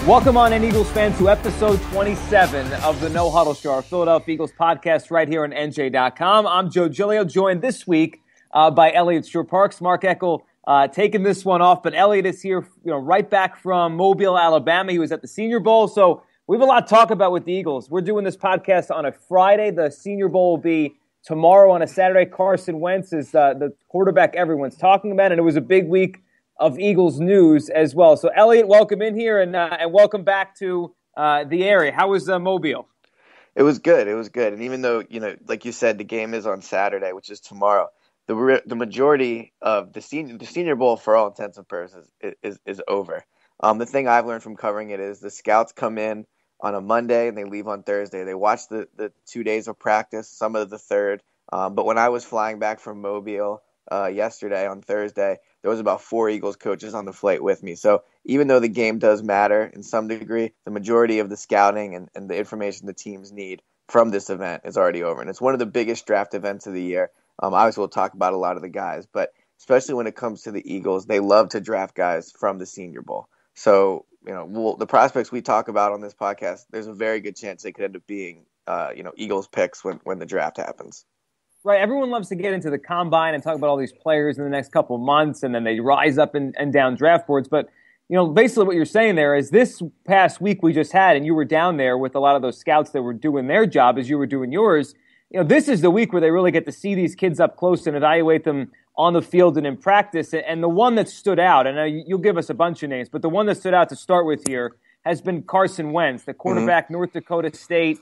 Welcome on in, Eagles fans, to episode 27 of the No-Huddle Show, our Philadelphia Eagles podcast right here on NJ.com. I'm Joe Giglio, joined this week by Eliot Parks. Mark Eckel taking this one off, but Eliot is here, right back from Mobile, Alabama. He was at the Senior Bowl, so we have a lot to talk about with the Eagles. We're doing this podcast on a Friday. The Senior Bowl will be tomorrow on a Saturday. Carson Wentz is the quarterback everyone's talking about, and it was a big week of Eagles news as well. So, Eliot, welcome in here and welcome back to the area. How was Mobile? It was good. It was good. And even though, like you said, the game is on Saturday, which is tomorrow, the majority of the Senior Bowl, for all intents and purposes, is over. The thing I've learned from covering it is the scouts come in on a Monday and they leave on Thursday. They watch the 2 days of practice, some of the third. But when I was flying back from Mobile yesterday on Thursday, there was about 4 Eagles coaches on the flight with me. So even though the game does matter in some degree, the majority of the scouting and the information the teams need from this event is already over. And it's one of the biggest draft events of the year. Obviously, we'll talk about a lot of the guys, but especially when it comes to the Eagles, they love to draft guys from the Senior Bowl. So, the prospects we talk about on this podcast, there's a very good chance they could end up being, Eagles picks when the draft happens. Right, everyone loves to get into the combine and talk about all these players in the next couple of months, and then they rise up and down draft boards. But, basically what you're saying there is this past week we just had, and you were down there with a lot of those scouts that were doing their job as you were doing yours. This is the week where they really get to see these kids up close and evaluate them on the field and in practice. And the one that stood out, and you'll give us a bunch of names, but the one that stood out to start with here has been Carson Wentz, the quarterback, North Dakota State.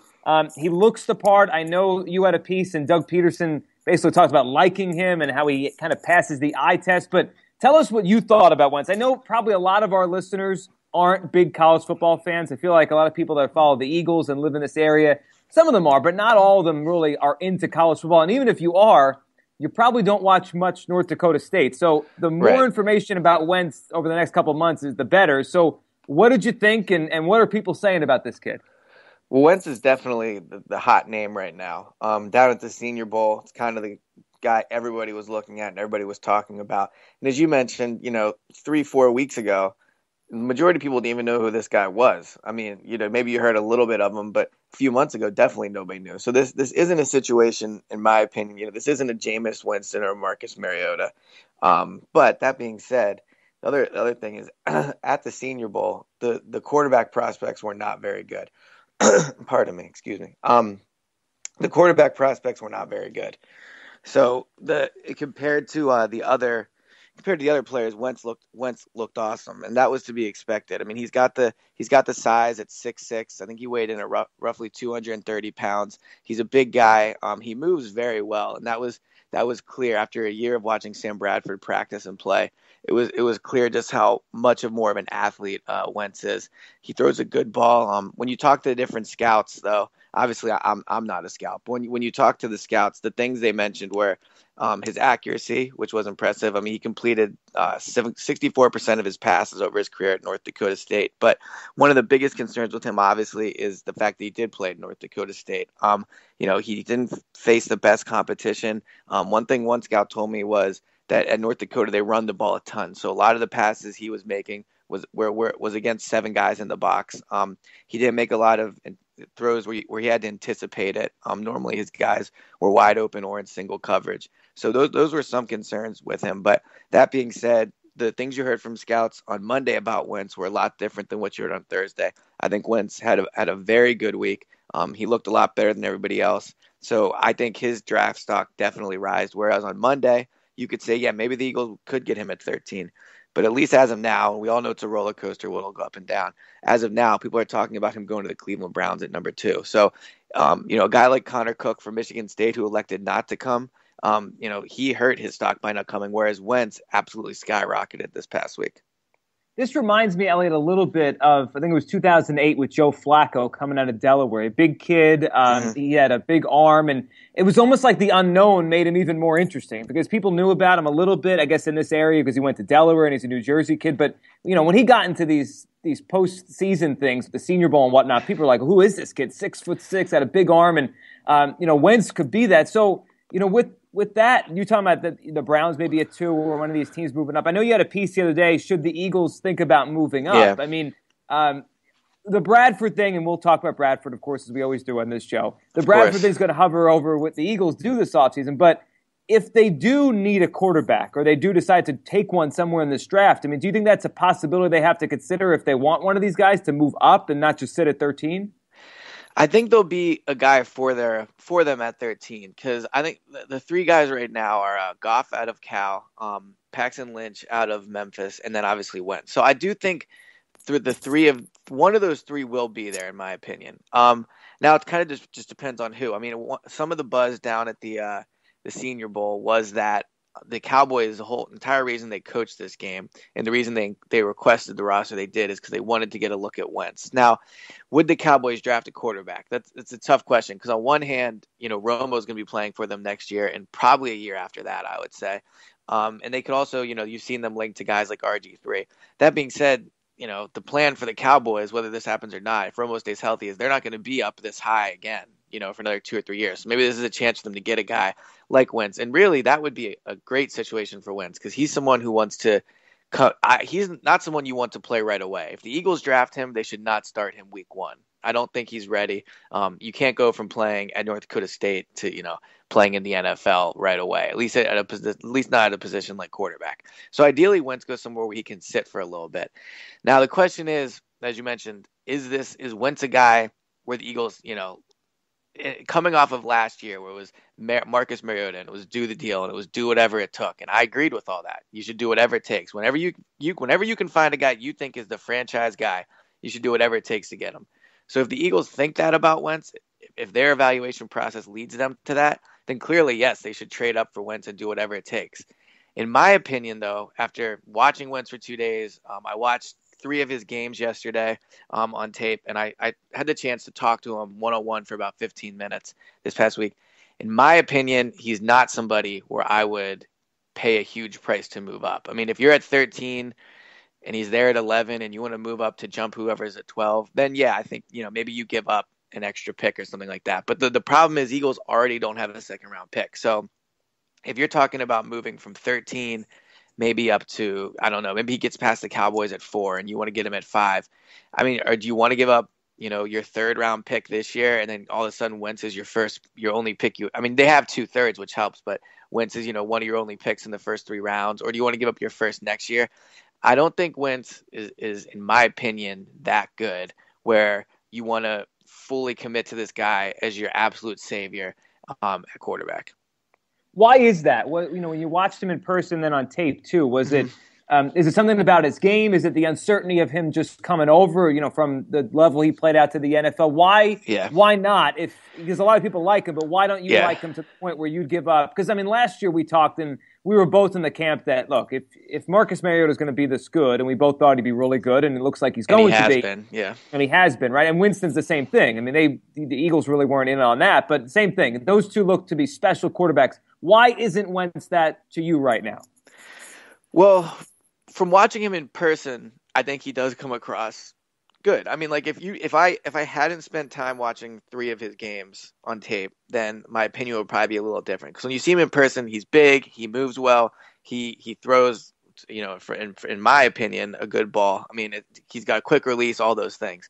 He looks the part. I know you had a piece, and Doug Peterson basically talks about liking him and how he kind of passes the eye test. But tell us what you thought about Wentz. I know probably a lot of our listeners aren't big college football fans. I feel like a lot of people that follow the Eagles and live in this area, some of them are, but not all of them really are into college football. And even if you are, you probably don't watch much North Dakota State. So the more information about Wentz over the next couple of months is the better. So what did you think, and what are people saying about this kid? Well, Wentz is definitely the hot name right now. Down at the Senior Bowl, it's kind of the guy everybody was looking at and everybody was talking about. And as you mentioned, 3-4 weeks ago, the majority of people didn't even know who this guy was. I mean, maybe you heard a little bit of him, but a few months ago, definitely nobody knew. So this isn't a situation, in my opinion, this isn't a Jameis Winston or Marcus Mariota. But that being said, the other thing is at the Senior Bowl, the quarterback prospects were not very good. Pardon me, excuse me. The quarterback prospects were not very good. So compared to the other players, Wentz looked awesome, and that was to be expected. I mean, he's got the size at 6'6". I think he weighed in at roughly 230 pounds. He's a big guy. He moves very well, and that was clear after a year of watching Sam Bradford practice and play. It was clear just how much more of an athlete Wentz is. He throws a good ball. When you talk to the different scouts, though, obviously I'm not a scout, but when you talk to the scouts, the things they mentioned were his accuracy, which was impressive. I mean, he completed 64% of his passes over his career at North Dakota State. But one of the biggest concerns with him, obviously, is the fact that he did play at North Dakota State. He didn't face the best competition. One thing one scout told me was that at North Dakota, they run the ball a ton. So a lot of the passes he was making was against 7 guys in the box. He didn't make a lot of throws where he had to anticipate it. Normally his guys were wide open or in single coverage. So those were some concerns with him. But that being said, the things you heard from scouts on Monday about Wentz were a lot different than what you heard on Thursday. I think Wentz had a very good week. He looked a lot better than everybody else. So I think his draft stock definitely rised. Whereas on Monday, you could say, yeah, maybe the Eagles could get him at 13. But at least as of now, we all know it's a roller coaster, it'll go up and down. As of now, people are talking about him going to the Cleveland Browns at number 2. So, a guy like Connor Cook from Michigan State who elected not to come, he hurt his stock by not coming, whereas Wentz absolutely skyrocketed this past week. This reminds me, Eliot, a little bit of, I think it was 2008 with Joe Flacco coming out of Delaware. A big kid, he had a big arm, and it was almost like the unknown made him even more interesting because people knew about him a little bit, I guess, in this area because he went to Delaware and he's a New Jersey kid. But, when he got into these postseason things, the Senior Bowl and whatnot, people were like, who is this kid? 6'6", had a big arm, and, Wentz could be that. So, with that, you talking about the Browns maybe at 2 or one of these teams moving up. I know you had a piece the other day. Should the Eagles think about moving up? Yeah. I mean, the Bradford thing, and we'll talk about Bradford, of course, as we always do on this show. The Of Bradford course. thing is going to hover over what the Eagles do this offseason. But if they do need a quarterback or they do decide to take one somewhere in this draft, I mean, do you think that's a possibility they have to consider if they want one of these guys to move up and not just sit at 13? I think there'll be a guy for them at 13 because I think the three guys right now are Goff out of Cal, Paxton Lynch out of Memphis, and then obviously Wentz. So I do think one of those three will be there in my opinion. Now it kind of just depends on who. I mean, some of the buzz down at the Senior Bowl was that the Cowboys, the whole entire reason they coached this game and the reason they requested the roster they did is because they wanted to get a look at Wentz. Now, would the Cowboys draft a quarterback? That's a tough question because on one hand, Romo's going to be playing for them next year and probably a year after that, I would say. And they could also, you've seen them linked to guys like RG3. That being said, the plan for the Cowboys, whether this happens or not, if Romo stays healthy, is they're not going to be up this high again, for another 2 or 3 years. So maybe this is a chance for them to get a guy like Wentz. And really, that would be a great situation for Wentz because he's someone who wants to he's not someone you want to play right away. If the Eagles draft him, they should not start him week 1. I don't think he's ready. You can't go from playing at North Dakota State to, playing in the NFL right away, at least not at a position like quarterback. So ideally, Wentz goes somewhere where he can sit for a little bit. Now, the question is, as you mentioned, is Wentz a guy where the Eagles, coming off of last year where it was Marcus Mariota and it was do the deal and it was do whatever it took. And I agreed with all that. You should do whatever it takes. Whenever you can find a guy you think is the franchise guy, you should do whatever it takes to get him. So if the Eagles think that about Wentz, if their evaluation process leads them to that, then clearly, yes, they should trade up for Wentz and do whatever it takes. In my opinion, though, after watching Wentz for 2 days, I watched 3 of his games yesterday on tape, and I had the chance to talk to him one-on-one for about 15 minutes this past week. In my opinion, he's not somebody where I would pay a huge price to move up. I mean, if you're at 13 and he's there at 11 and you want to move up to jump whoever's at 12, then yeah, I think, maybe you give up an extra pick or something like that. But the problem is Eagles already don't have a second-round pick. So if you're talking about moving from 13 maybe up to, I don't know, maybe he gets past the Cowboys at 4 and you want to get him at 5. I mean, or do you want to give up, your 3rd round pick this year and then all of a sudden Wentz is your only pick? I mean, they have 2/3, which helps, but Wentz is, one of your only picks in the first 3 rounds. Or do you want to give up your first next year? I don't think Wentz is in my opinion, that good where you want to fully commit to this guy as your absolute savior at quarterback. Why is that? When you watched him in person, then on tape too, was it? Is it something about his game? Is it the uncertainty of him just coming over? From the level he played out to the NFL. Why? Yeah. Why not? Because a lot of people like him, but why don't you like him to the point where you'd give up? Because last year we talked and we were both in the camp that look, if Marcus Mariota is going to be this good, and we both thought he'd be really good, and it looks like he's going to be, and he has been, right? And Winston's the same thing. I mean, the Eagles really weren't in on that, but same thing. Those two look to be special quarterbacks. Why isn't Wentz that to you right now? Well, from watching him in person, I think he does come across good. I mean, like if I hadn't spent time watching 3 of his games on tape, then my opinion would probably be a little different. Because when you see him in person, he's big, he moves well, he throws, in my opinion, a good ball. I mean, he's got a quick release, all those things.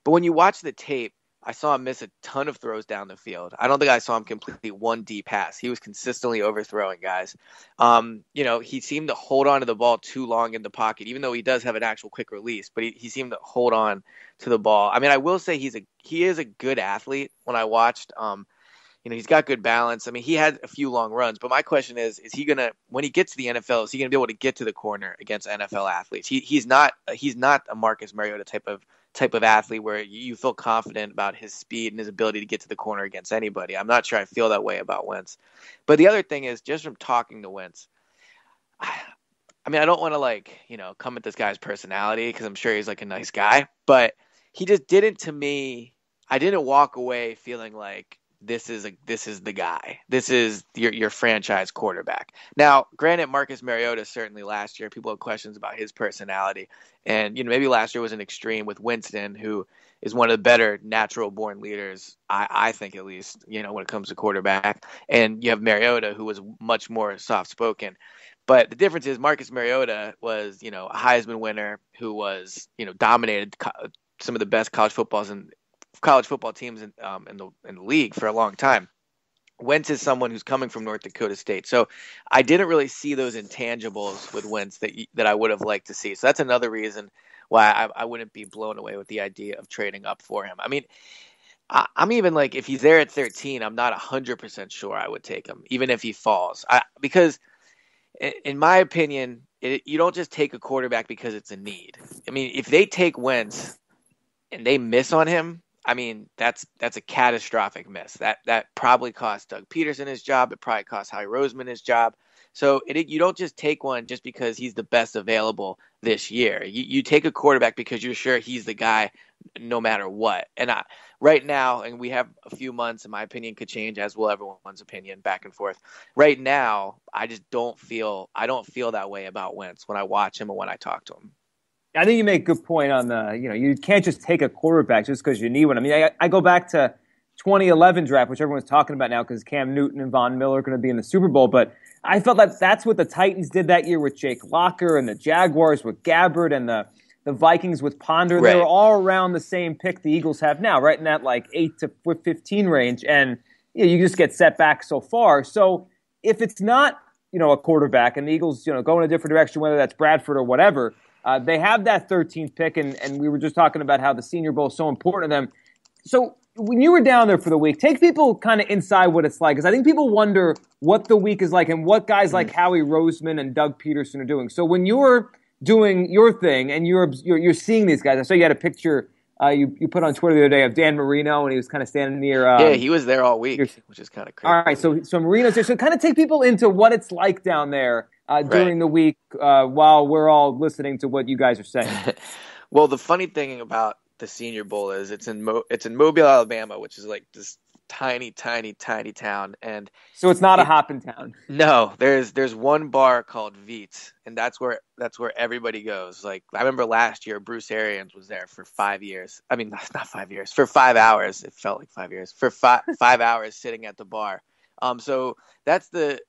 But when you watch the tape, I saw him miss a ton of throws down the field. I don't think I saw him complete one deep pass. He was consistently overthrowing guys. He seemed to hold on to the ball too long in the pocket, even though he does have an actual quick release, but he seemed to hold on to the ball. I mean, I will say he is a good athlete when I watched. He's got good balance. I mean, he had a few long runs, but my question is he going to, when he gets to the NFL, is he going to be able to get to the corner against NFL athletes? He's not a Marcus Mariota type of athlete where you feel confident about his speed and his ability to get to the corner against anybody. I'm not sure I feel that way about Wentz. But the other thing is, just from talking to Wentz, I mean, I don't want to come at this guy's personality because I'm sure he's like a nice guy, but he just didn't, to me, I didn't walk away feeling like this is the guy. This is your franchise quarterback. Now, granted, Marcus Mariota certainly last year, people had questions about his personality. And, maybe last year was an extreme with Winston, who is one of the better natural-born leaders, I think at least, when it comes to quarterback. And you have Mariota, who was much more soft-spoken. But the difference is Marcus Mariota was, a Heisman winner who was, dominated some of the best college football teams in the league for a long time. Wentz is someone who's coming from North Dakota State, so I didn't really see those intangibles with Wentz that I would have liked to see. So that's another reason why I wouldn't be blown away with the idea of trading up for him. I mean, I'm even like, if he's there at 13, I'm not 100% sure I would take him, even if he falls. Because in my opinion, you don't just take a quarterback because it's a need. I mean, if they take Wentz and they miss on him, I mean, that's a catastrophic miss. That probably cost Doug Peterson his job. It probably cost Howie Roseman his job. So you don't just take one just because he's the best available this year. You take a quarterback because you're sure he's the guy no matter what. And right now, and we have a few months, and my opinion could change, as will everyone's opinion, back and forth. Right now, I don't feel that way about Wentz when I watch him and when I talk to him. I think you make a good point on you can't just take a quarterback just because you need one. I mean, I go back to 2011 draft, which everyone's talking about now because Cam Newton and Von Miller are going to be in the Super Bowl. But I felt that that's what the Titans did that year with Jake Locker, and the Jaguars with Gabbard, and the Vikings with Ponder. Right. They were all around the same pick the Eagles have now, right in that like 8 to 15 range. And you just get set back so far. So if it's not a quarterback and the Eagles go in a different direction, whether that's Bradford or whatever, they have that 13th pick, and we were just talking about how the Senior Bowl is so important to them. So when you were down there for the week, take people kind of inside what it's like, because I think people wonder what the week is like and what guys like Howie Roseman and Doug Peterson are doing. So when you're doing your thing and you're seeing these guys, I saw you had a picture you put on Twitter the other day of Dan Marino, and he was kind of standing near. Yeah, he was there all week, which is kind of crazy. All right, so Marino's there. So kind of take people into what it's like down there during the week while we're all listening to what you guys are saying. Well, the funny thing about the Senior Bowl is it's in Mobile, Alabama, which is like this tiny town, and so it's not a hopping town. No, there's one bar called Veets, and that's where everybody goes. Like, I remember last year Bruce Arians was there for 5 years. I mean, not 5 years, for 5 hours. It felt like 5 years for 5 hours sitting at the bar. So that's the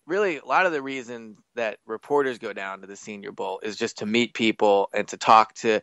really a lot of the reason that reporters go down to the Senior Bowl is just to meet people and to talk to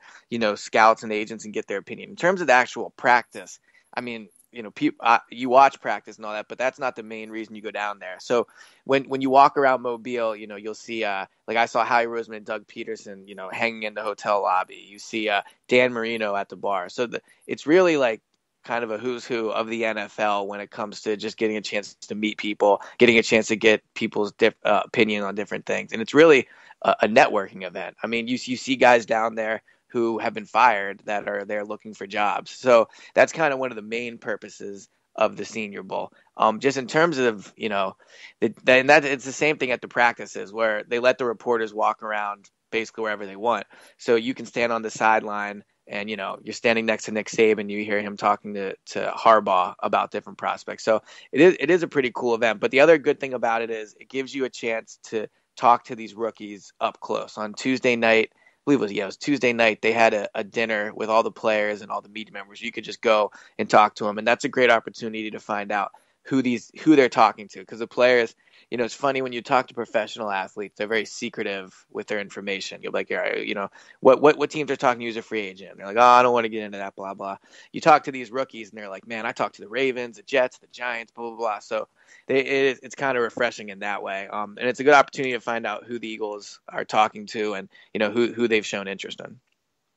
scouts and agents and get their opinion. In terms of the actual practice, I mean, people, you watch practice and all that, but that's not the main reason you go down there. So when you walk around Mobile, you'll see like I saw Howie Roseman and Doug Peterson, hanging in the hotel lobby. You see Dan Marino at the bar. So it's really like kind of a who's who of the NFL when it comes to just getting a chance to meet people, getting a chance to get people's opinion on different things. And it's really a networking event. I mean, you see guys down there who have been fired that are there looking for jobs. So that's kind of one of the main purposes of the Senior Bowl. Just in terms of, it's the same thing at the practices where they let the reporters walk around basically wherever they want. So you can stand on the sideline and, you're standing next to Nick Saban, you hear him talking to Harbaugh about different prospects. So it is a pretty cool event. But the other good thing about it is it gives you a chance to talk to these rookies up close. On Tuesday night, I believe it was Tuesday night, they had a dinner with all the players and all the media members. You could just go and talk to them. And that's a great opportunity to find out who they're talking to. Because the players, it's funny when you talk to professional athletes, they're very secretive with their information. You're like, yeah, what teams are talking to you as a free agent? And they're like, oh, I don't want to get into that, blah, blah. You talk to these rookies and they're like, man, I talked to the Ravens, the Jets, the Giants, blah, blah, blah. So it's kind of refreshing in that way. And it's a good opportunity to find out who the Eagles are talking to and, who they've shown interest in.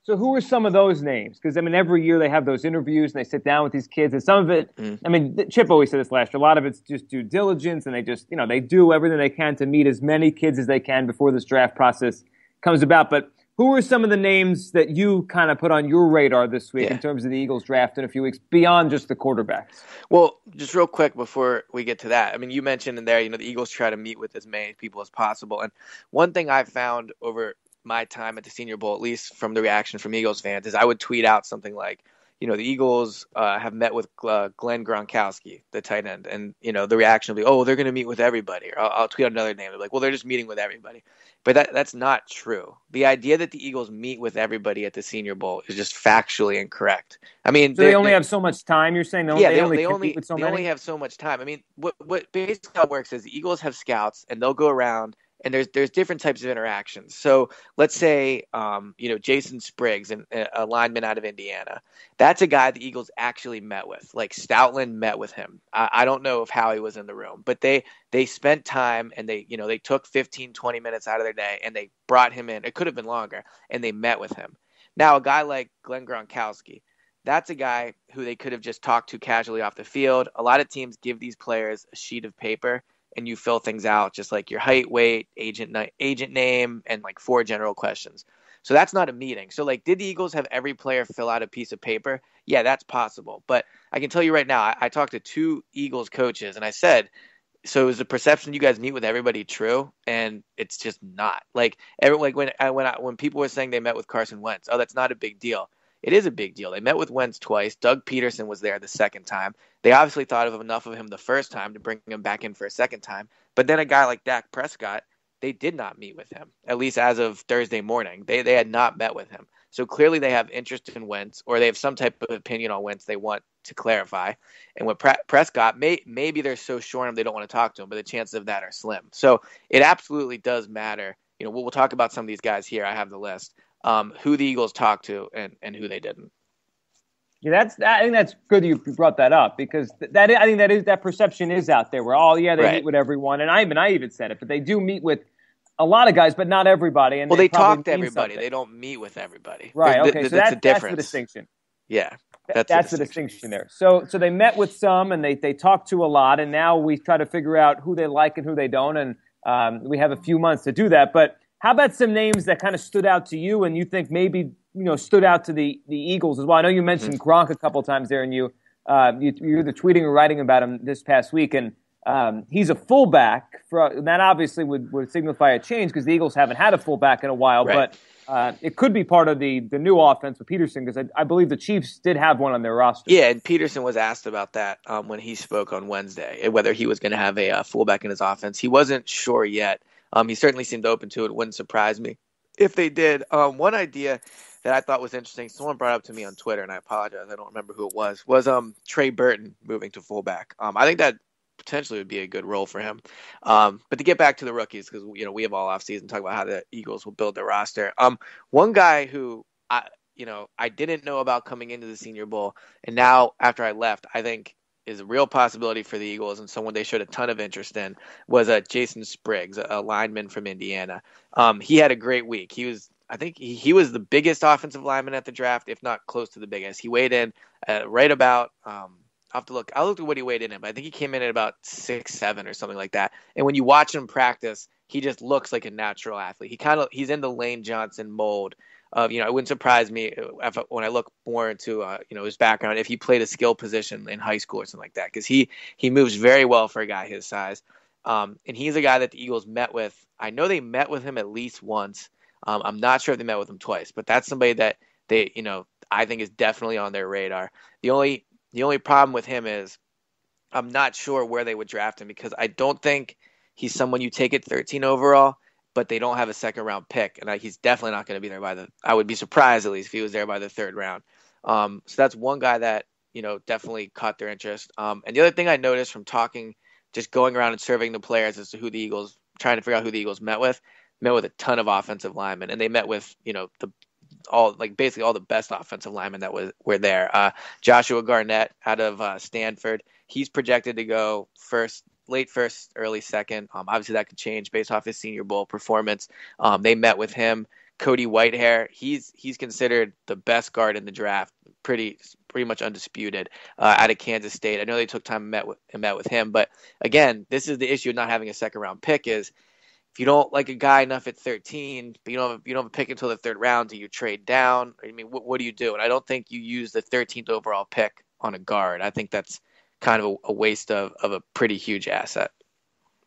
So who are some of those names? Because, I mean, every year they have those interviews and they sit down with these kids. And some of it, I mean, Chip always said this last year, a lot of it's just due diligence. And they just, they do everything they can to meet as many kids as they can before this draft process comes about. But who are some of the names that you kind of put on your radar this week in terms of the Eagles draft in a few weeks beyond just the quarterbacks? Well, just real quick before we get to that, I mean, you mentioned in there, the Eagles try to meet with as many people as possible. And one thing I've found over my time at the Senior Bowl, at least from the reaction from Eagles fans, is I would tweet out something like, the Eagles have met with Glenn Gronkowski, the tight end, and the reaction will be, oh, they're going to meet with everybody. Or I'll tweet out another name. They're like, well, they're just meeting with everybody. But that's not true. The idea that the Eagles meet with everybody at the Senior Bowl is just factually incorrect. I mean, so they only have so much time. You're saying they only have so much time. I mean, what basically how it works is the Eagles have scouts, and they'll go around and there's different types of interactions. So let's say, Jason Spriggs, a lineman out of Indiana. That's a guy the Eagles actually met with. Like Stoutland met with him. I don't know if Howie was in the room, but they spent time, and they took 15, 20 minutes out of their day, and they brought him in. It could have been longer, and they met with him. Now, a guy like Glenn Gronkowski, that's a guy who they could have just talked to casually off the field. A lot of teams give these players a sheet of paper, and you fill things out, just like your height, weight, agent name, and like 4 general questions. So that's not a meeting. So like, did the Eagles have every player fill out a piece of paper? Yeah, that's possible. But I can tell you right now, I talked to 2 Eagles coaches, and I said, so is the perception you guys meet with everybody true? And it's just not. Like when people were saying they met with Carson Wentz, oh, that's not a big deal. It is a big deal. They met with Wentz twice. Doug Peterson was there the second time. They obviously thought of enough of him the first time to bring him back in for a second time. But then a guy like Dak Prescott, they did not meet with him, at least as of Thursday morning. They had not met with him. So clearly they have interest in Wentz, or they have some type of opinion on Wentz they want to clarify. And with Prescott, maybe they're so sure of him they don't want to talk to him, but the chances of that are slim. So it absolutely does matter. We'll talk about some of these guys here. I have the list. Who the Eagles talked to and who they didn't. Yeah, I think that's good you brought that up, because I think that perception is out there where they meet with everyone, and I even said it, but they do meet with a lot of guys, but not everybody. And they talk to everybody. Something. They don't meet with everybody. Right. Okay. So that's the distinction. Yeah. That's the distinction there. So they met with some, and they talked to a lot, and now we try to figure out who they like and who they don't, and we have a few months to do that. But how about some names that kind of stood out to you, and you think maybe stood out to the Eagles as well? I know you mentioned Gronk a couple of times there, and you either tweeting or writing about him this past week, and he's a fullback. That obviously would signify a change, because the Eagles haven't had a fullback in a while, right. But it could be part of the new offense with Peterson, because I believe the Chiefs did have one on their roster. Yeah, and Peterson was asked about that when he spoke on Wednesday, whether he was going to have a fullback in his offense. He wasn't sure yet. He certainly seemed open to it. It wouldn't surprise me if they did. One idea that I thought was interesting, someone brought up to me on Twitter, and I apologize, I don't remember who it was Trey Burton moving to fullback. I think that potentially would be a good role for him. But to get back to the rookies, because we have all offseason talk about how the Eagles will build their roster. One guy who I didn't know about coming into the Senior Bowl, and now after I left, I think is a real possibility for the Eagles, and someone they showed a ton of interest in, was Jason Spriggs, a lineman from Indiana. He had a great week. I think he was the biggest offensive lineman at the draft, if not close to the biggest. He weighed in right about I'll look at what he weighed in, but I think he came in at about 6'7" or something like that. And when you watch him practice, he just looks like a natural athlete. He's in the Lane Johnson mold of, it wouldn't surprise me when I look more into his background, if he played a skill position in high school or something like that, because he moves very well for a guy his size. And he's a guy that the Eagles met with. I know they met with him at least once. I'm not sure if they met with him twice, but that's somebody that they, I think is definitely on their radar. The only problem with him is I'm not sure where they would draft him, because I don't think he's someone you take at 13 overall, but they don't have a second round pick. And he's definitely not going to be there I would be surprised at least if he was there by the 3rd round. So that's one guy that, definitely caught their interest. And the other thing I noticed from just going around and surveying the players as to trying to figure out who the Eagles met with a ton of offensive linemen, and they met with, basically all the best offensive linemen that were there. Joshua Garnett out of Stanford, he's projected to go late first, early second. Obviously that could change based off his Senior Bowl performance. They met with him. Cody Whitehair, he's considered the best guard in the draft, pretty much undisputed, out of Kansas State. I know they took time and met with him, but again, this is the issue of not having a second round pick is, if you don't like a guy enough at 13, but you don't have a pick until the 3rd round, do you trade down? I mean, what do you do? And I don't think you use the 13th overall pick on a guard. I think that's kind of a waste of a pretty huge asset.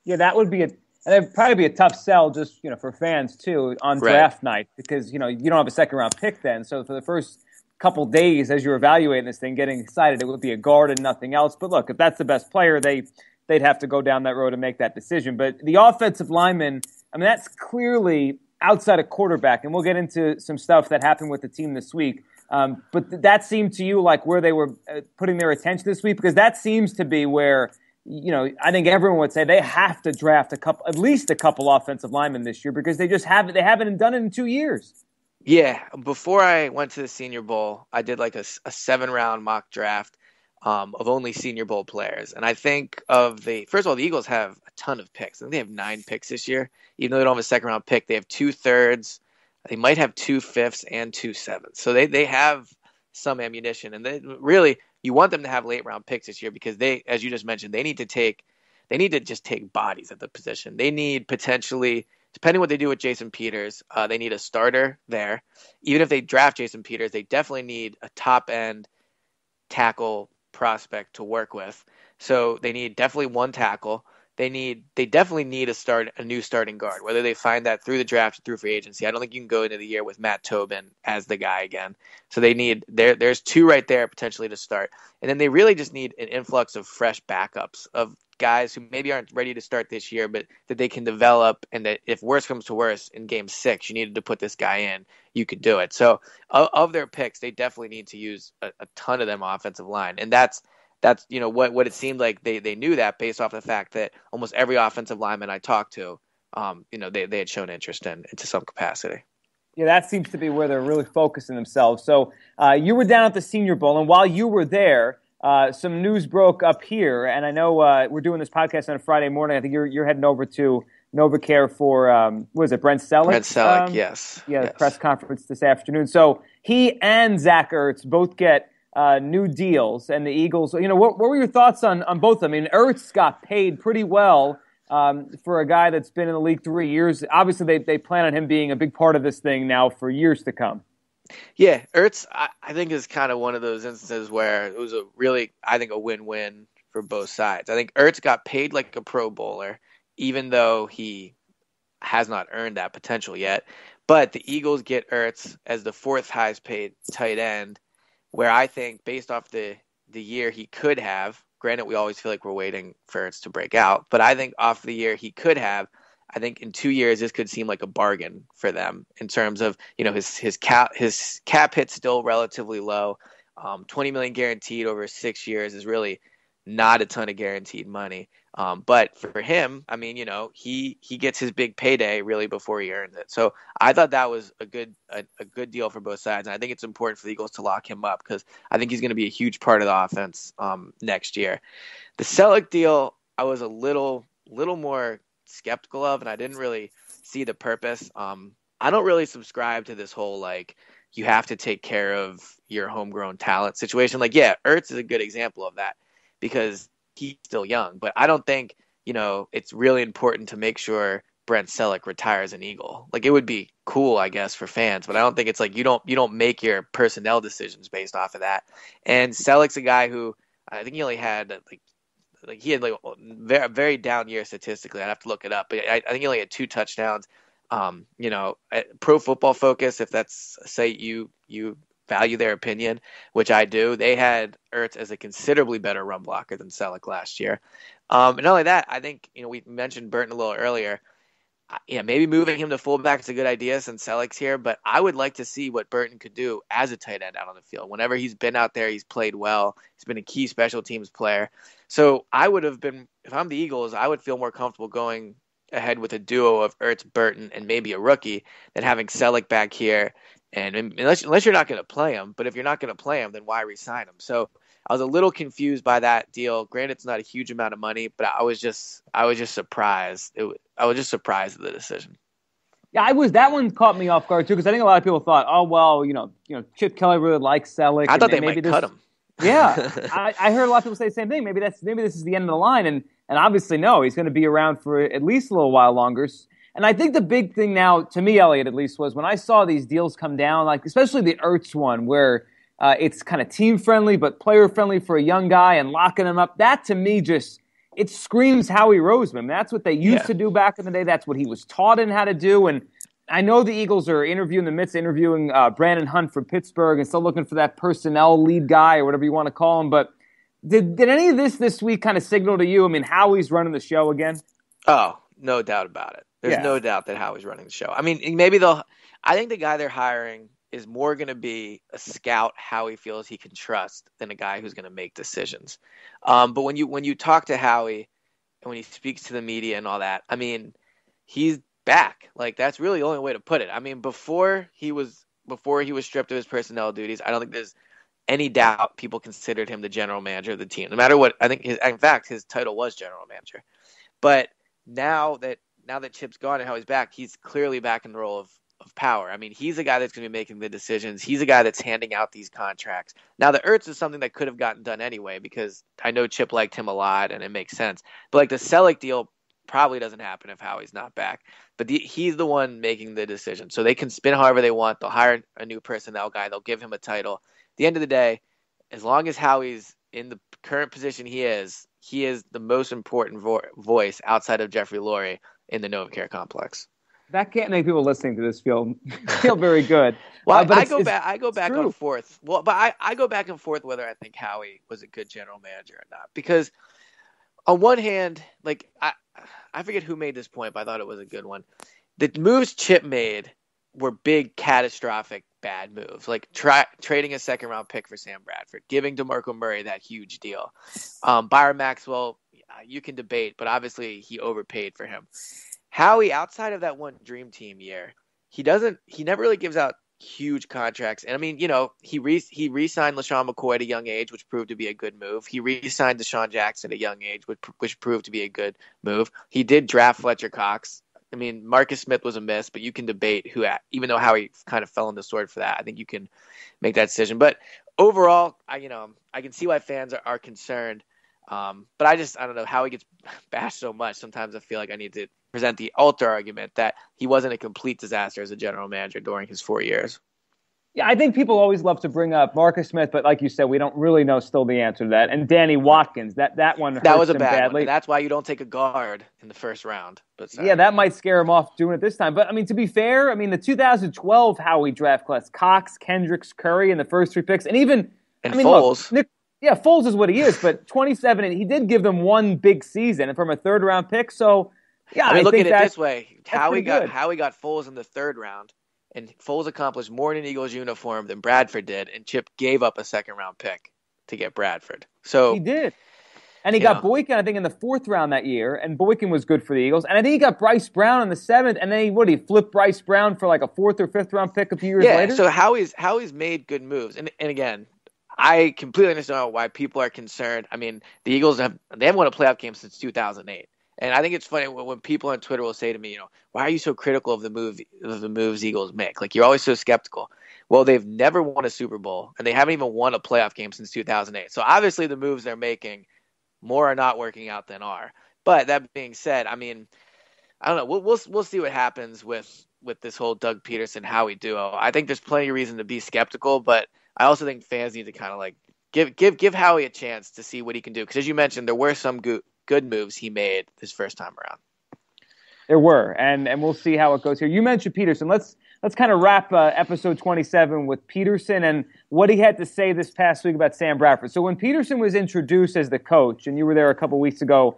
Yeah, that would it'd probably be a tough sell just, for fans too on draft night, because, you don't have a second round pick then. So for the first couple days as you're evaluating this thing, getting excited, it would be a guard and nothing else. But look, if that's the best player, they'd have to go down that road and make that decision. But the offensive lineman, that's clearly outside of quarterback, and we'll get into some stuff that happened with the team this week. But that seemed to you like where they were putting their attention this week, because that seems to be where, I think everyone would say they have to draft at least a couple offensive linemen this year because they haven't done it in 2 years. Yeah, before I went to the Senior Bowl, I did like a 7-round mock draft of only Senior Bowl players. And I think first of all, the Eagles have a ton of picks. I think they have 9 picks this year. Even though they don't have a second-round pick, they have 2 thirds. They might have 2 fifths and 2 sevenths. So they have some ammunition. And really, you want them to have late-round picks this year because they, as you just mentioned, they need to just take bodies at the position. They need potentially, depending what they do with Jason Peters, they need a starter there. Even if they draft Jason Peters, they definitely need a top-end tackle prospect to work with. So they need definitely one tackle. They definitely need a new starting guard, whether they find that through the draft or through free agency. I don't think you can go into the year with Matt Tobin as the guy again. So there's 2 right there potentially to start. And then they really just need an influx of fresh backups of guys who maybe aren't ready to start this year, but that they can develop, and that if worse comes to worse in game 6, you needed to put this guy in, you could do it. So of their picks, they definitely need to use a ton of them offensive line. And that's what it seemed like they knew that based off the fact that almost every offensive lineman I talked to, they had shown interest in to some capacity. Yeah, that seems to be where they're really focusing themselves. So you were down at the Senior Bowl, and while you were there, some news broke up here. And I know we're doing this podcast on a Friday morning. I think you're heading over to NovaCare for what is it, Brent Selleck? Brent Selleck, yes. Yeah, yes. The press conference this afternoon. So he and Zach Ertz both get new deals, and the Eagles. What were your thoughts on both of them? I mean, Ertz got paid pretty well for a guy that's been in the league 3 years. Obviously, they plan on him being a big part of this thing now for years to come. Yeah, Ertz, I think, is kind of one of those instances where it was a win-win for both sides. I think Ertz got paid like a Pro Bowler, even though he has not earned that potential yet. But the Eagles get Ertz as the 4th highest paid tight end, where I think based off the year he could have, granted we always feel like we're waiting for Ertz to break out, but I think off the year he could have, I think in 2 years this could seem like a bargain for them in terms of his cap hit's still relatively low. $20 million guaranteed over 6 years is really not a ton of guaranteed money. But for him, I mean, he gets his big payday really before he earns it. So I thought that was a good deal for both sides. And I think it's important for the Eagles to lock him up because I think he's going to be a huge part of the offense next year. The Selleck deal, I was a little more skeptical of, and I didn't really see the purpose. I don't really subscribe to this whole, you have to take care of your homegrown talent situation. Ertz is a good example of that because he's still young, but I don't think, it's really important to make sure Brent Selleck retires an Eagle. It would be cool, I guess, for fans, but I don't think it's you don't make your personnel decisions based off of that. And Selleck's a guy who I think he only had he had a very down year statistically. I'd have to look it up, but I think he only had 2 touchdowns. Pro Football Focus, if that's say you value their opinion, which I do, they had Ertz as a considerably better run blocker than Selleck last year. And not only that, I think, we mentioned Burton a little earlier. Yeah, maybe moving him to fullback is a good idea since Selleck's here, but I would like to see what Burton could do as a tight end out on the field. Whenever he's been out there, he's played well. He's been a key special teams player. So I would have been, if I'm the Eagles, I would feel more comfortable going ahead with a duo of Ertz, Burton, and maybe a rookie than having Selleck back here. And unless you're not going to play him, but if you're not going to play him, then why re-sign him? So I was a little confused by that deal. Granted, it's not a huge amount of money, but I was just surprised. I was just surprised at the decision. Yeah, that one caught me off guard too, because I think a lot of people thought, oh well, Chip Kelly really likes Selleck. I thought they might cut him. Yeah, I heard a lot of people say the same thing. Maybe this is the end of the line, and obviously no, he's going to be around for at least a little while longer. And I think the big thing now, to me, Eliot, at least, was when I saw these deals come down, especially the Ertz one, where it's kind of team-friendly but player-friendly for a young guy and locking him up. That, to me, it screams Howie Roseman. That's what they used to do back in the day. That's what he was taught in how to do. And I know the Eagles are in the midst of interviewing Brandon Hunt from Pittsburgh and still looking for that personnel lead guy or whatever you want to call him. But did any of this week kind of signal to you, I mean, Howie's running the show again? Oh, no doubt about it. There's no doubt that Howie's running the show. I mean, I think the guy they're hiring is more going to be a scout Howie feels he can trust than a guy who's going to make decisions. But when you talk to Howie and when he speaks to the media and all that, I mean, he's back. Like, that's really the only way to put it. I mean, before he was stripped of his personnel duties, I don't think there's any doubt people considered him the general manager of the team. No matter what, I think in fact his title was general manager. But now that Chip's gone and Howie's back, he's clearly back in the role of power. I mean, he's the guy that's going to be making the decisions. He's the guy that's handing out these contracts. Now, the Ertz is something that could have gotten done anyway, because I know Chip liked him a lot and it makes sense. But like the Selleck deal probably doesn't happen if Howie's not back. But he's the one making the decision. So they can spin however they want. They'll hire a new personnel guy. They'll give him a title. At the end of the day, as long as Howie's in the current position he is the most important voice outside of Jeffrey Lurie in the NovaCare complex. That can't make people listening to this feel very good. Well, I go back true. on forth. Well, but I go back and forth whether I think Howie was a good general manager or not. Because on one hand, like I forget who made this point, but I thought it was a good one. The moves Chip made were big, catastrophic, bad moves. Like trading a second-round pick for Sam Bradford, giving DeMarco Murray that huge deal. Byron Maxwell, you can debate, but obviously he overpaid for him. Howie, outside of that one dream team year, he never really gives out huge contracts. And I mean, you know, he re-signed LaShawn McCoy at a young age, which proved to be a good move. He re-signed Deshaun Jackson at a young age, which proved to be a good move. He did draft Fletcher Cox. I mean, Marcus Smith was a miss, but you can debate even though Howie kind of fell on the sword for that. I think you can make that decision. But overall, I can see why fans are concerned. But I don't know how he gets bashed so much. Sometimes I feel like I need to present the alter argument that he wasn't a complete disaster as a general manager during his 4 years. Yeah, I think people always love to bring up Marcus Smith, but like you said, we don't really know still the answer to that. And Danny Watkins, that one hurts that was a him bad badly. One. And that's why you don't take a guard in the first round. But yeah, that might scare him off doing it this time. But I mean, to be fair, I mean the 2012 Howie draft class: Cox, Kendricks, Curry in the first three picks, and even Foles. Look, Foles is what he is, but 27, and he did give them one big season from a third-round pick. So, yeah, I mean, look think at it this way: Howie got Foles in the third round, and Foles accomplished more in an Eagles uniform than Bradford did, and Chip gave up a second-round pick to get Bradford. So he did, and he got Boykin, I think, in the fourth round that year, and Boykin was good for the Eagles. And I think he got Bryce Brown in the seventh, and then he flipped Bryce Brown for like a fourth or fifth round pick a few years later. So Howie's made good moves, and again, I completely understand why people are concerned. I mean, the Eagles haven't won a playoff game since 2008. And I think it's funny when people on Twitter will say to me, you know, why are you so critical of the moves Eagles make? Like, you're always so skeptical. Well, they've never won a Super Bowl, and they haven't even won a playoff game since 2008. So obviously the moves they're making, more are not working out than are. But that being said, I mean, I don't know. We'll see what happens with this whole Doug Peterson Howie duo. I think there's plenty of reason to be skeptical, but I also think fans need to kind of like give Howie a chance to see what he can do. Because as you mentioned, there were some good moves he made this first time around. There were, and we'll see how it goes here. You mentioned Peterson. Let's kind of wrap episode 27 with Peterson and what he had to say this past week about Sam Bradford. So when Peterson was introduced as the coach, and you were there a couple weeks ago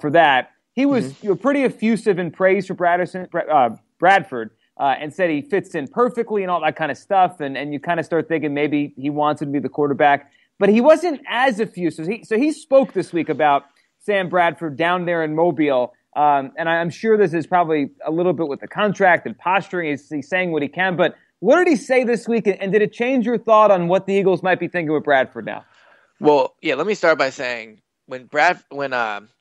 for that, he was pretty effusive in praise for Bradford. And said he fits in perfectly and all that kind of stuff. And you kind of start thinking maybe he wants to be the quarterback. But he wasn't as effusive. So he spoke this week about Sam Bradford down there in Mobile. And I'm sure this is probably a little bit with the contract and posturing. He's saying what he can. But what did he say this week? And did it change your thought on what the Eagles might be thinking with Bradford now? Well, yeah, let me start by saying when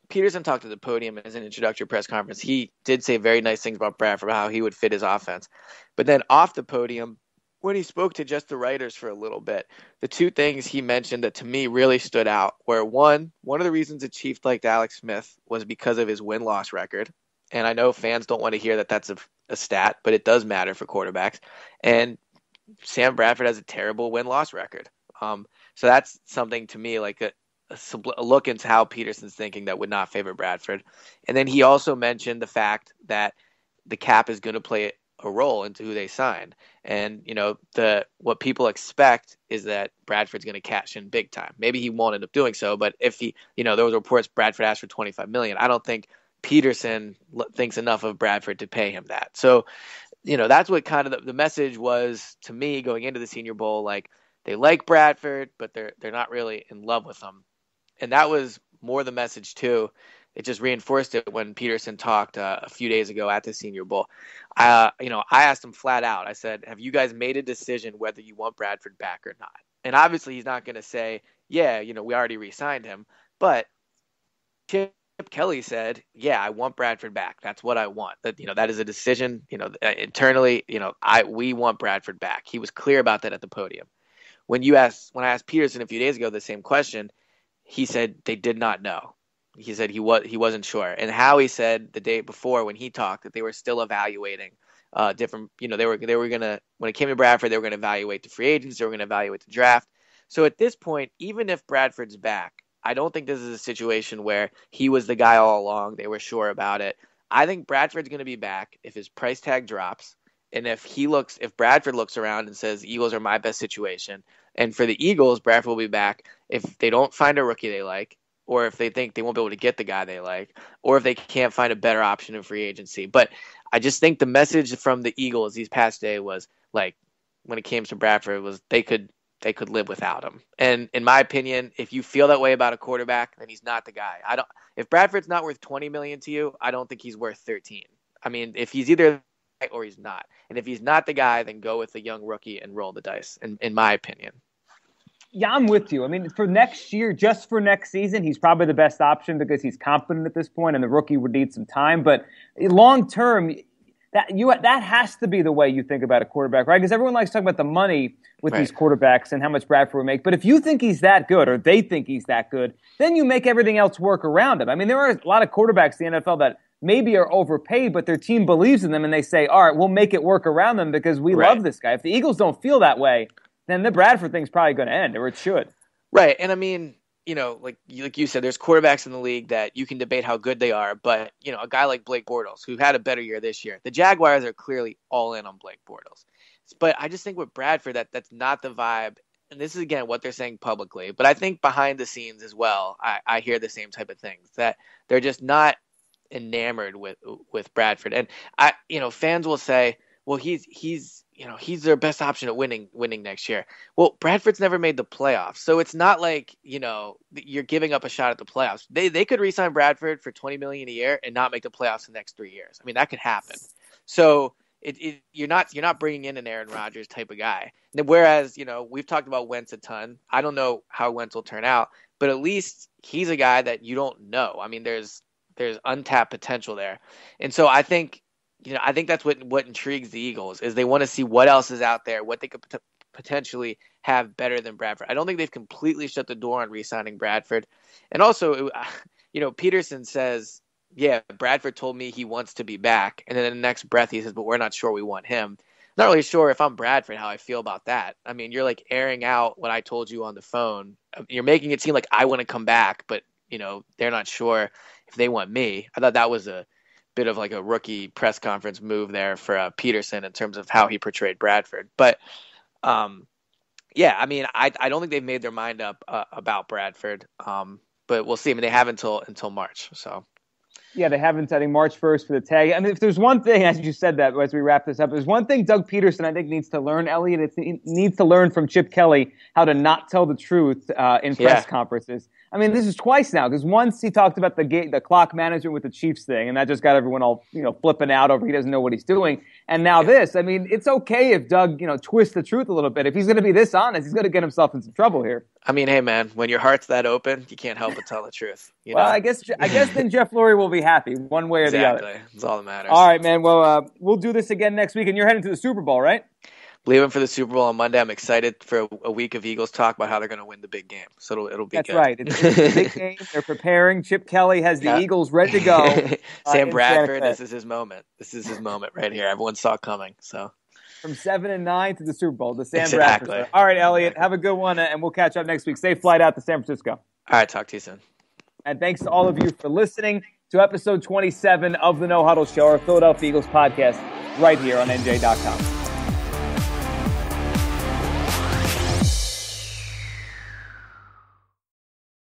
Peterson talked at the podium as an introductory press conference, he did say very nice things about Bradford, how he would fit his offense. But then off the podium, when he spoke to just the writers for a little bit, the two things he mentioned that to me really stood out were one of the reasons the Chiefs liked Alex Smith was because of his win-loss record. And I know fans don't want to hear that that's a stat, but it does matter for quarterbacks. And Sam Bradford has a terrible win-loss record. So that's something to me like a look into how Peterson's thinking that would not favor Bradford. And then he also mentioned the fact that the cap is going to play a role into who they sign. And, you know, what people expect is that Bradford's going to cash in big time. Maybe he won't end up doing so, but if he, you know, there was reports Bradford asked for $25 million. I don't think Peterson thinks enough of Bradford to pay him that. So that's what kind of the message was to me going into the Senior Bowl. Like, they like Bradford, but they're not really in love with him. And that was more the message too. It just reinforced it when Peterson talked a few days ago at the Senior Bowl. I asked him flat out. I said, "Have you guys made a decision whether you want Bradford back or not?" And obviously, he's not going to say, "Yeah, we already re-signed him." But Chip Kelly said, "Yeah, I want Bradford back. That's what I want. That is a decision. Internally, we want Bradford back." He was clear about that at the podium. When I asked Peterson a few days ago the same question, he said they did not know. He said he wasn't sure. And Howie said the day before when he talked that they were still evaluating different. They were gonna, when it came to Bradford, they were gonna evaluate the free agents. They were gonna evaluate the draft. So at this point, even if Bradford's back, I don't think this is a situation where he was the guy all along. They were sure about it. I think Bradford's gonna be back if his price tag drops, and if Bradford looks around and says Eagles are my best situation, and for the Eagles, Bradford will be back if they don't find a rookie they like, or if they think they won't be able to get the guy they like, or if they can't find a better option in free agency. But I just think the message from the Eagles these past days was, like, when it came to Bradford, was they could live without him. And in my opinion, if you feel that way about a quarterback, then he's not the guy. If Bradford's not worth $20 million to you, I don't think he's worth 13. I mean, if he's either or he's not. And if he's not the guy, then go with the young rookie and roll the dice, in my opinion. Yeah, I'm with you. I mean, for next year, just for next season, he's probably the best option because he's confident at this point, and the rookie would need some time. But long term, that has to be the way you think about a quarterback, right? Because everyone likes talking about the money with these quarterbacks and how much Bradford would make. But if you think he's that good, or they think he's that good, then you make everything else work around him. I mean, there are a lot of quarterbacks in the NFL that maybe are overpaid, but their team believes in them, and they say, all right, we'll make it work around them because we love this guy. If the Eagles don't feel that way, then the Bradford thing's probably going to end, or it should. Right, and I mean, like you said, there's quarterbacks in the league that you can debate how good they are, but, a guy like Blake Bortles, who had a better year this year, the Jaguars are clearly all in on Blake Bortles. But I just think with Bradford, that's not the vibe, and this is, again, what they're saying publicly, but I think behind the scenes as well, I hear the same type of things, that they're just not enamored with Bradford. And fans will say, well, he's their best option at winning next year. Well, Bradford's never made the playoffs, so it's not like you're giving up a shot at the playoffs. They could re-sign Bradford for $20 million a year and not make the playoffs the next 3 years. I mean, that could happen. So you're not bringing in an Aaron Rodgers type of guy. Whereas we've talked about Wentz a ton. I don't know how Wentz will turn out, but at least he's a guy that you don't know. I mean, there's untapped potential there, and so I think. I think that's what intrigues the Eagles, is they want to see what else is out there, what they could potentially have better than Bradford. I don't think they've completely shut the door on re-signing Bradford. And also, Peterson says, yeah, Bradford told me he wants to be back. And then in the next breath, he says, but we're not sure we want him. Not really sure if I'm Bradford how I feel about that. I mean, you're like airing out what I told you on the phone. You're making it seem like I want to come back, but, they're not sure if they want me. I thought that was a bit of like a rookie press conference move there for Peterson in terms of how he portrayed Bradford. But yeah, I mean, I don't think they've made their mind up about Bradford. But we'll see. I mean, they have until March. So yeah, they haven't. I think March 1st for the tag. I mean, if there's one thing, as you said that as we wrap this up, there's one thing Doug Peterson I think needs to learn, Eliot. He needs to learn from Chip Kelly how to not tell the truth in press conferences. I mean, this is twice now, because once he talked about the clock management with the Chiefs thing, and that just got everyone all flipping out over he doesn't know what he's doing. And now this. I mean, it's okay if Doug twists the truth a little bit. If he's going to be this honest, he's going to get himself in some trouble here. I mean, hey man, when your heart's that open, you can't help but tell the truth. Well, I guess then Jeff Lurie will be happy one way or the other. Exactly, that's all that matters. All right, man. Well, we'll do this again next week, and you're heading to the Super Bowl, right? Leaving for the Super Bowl on Monday. I'm excited for a week of Eagles talk about how they're going to win the big game. So it'll be good. That's right. It's a big game. They're preparing. Chip Kelly has the Eagles ready to go. Sam Bradford, this is his moment. This is his moment right here. Everyone saw it coming. So from 7 and 9 to the Super Bowl, the Sam Bradford. Show. All right, Eliot, have a good one, and we'll catch up next week. Safe flight out to San Francisco. All right, talk to you soon. And thanks to all of you for listening to episode 27 of the No-Huddle Show, our Philadelphia Eagles podcast, right here on NJ.com.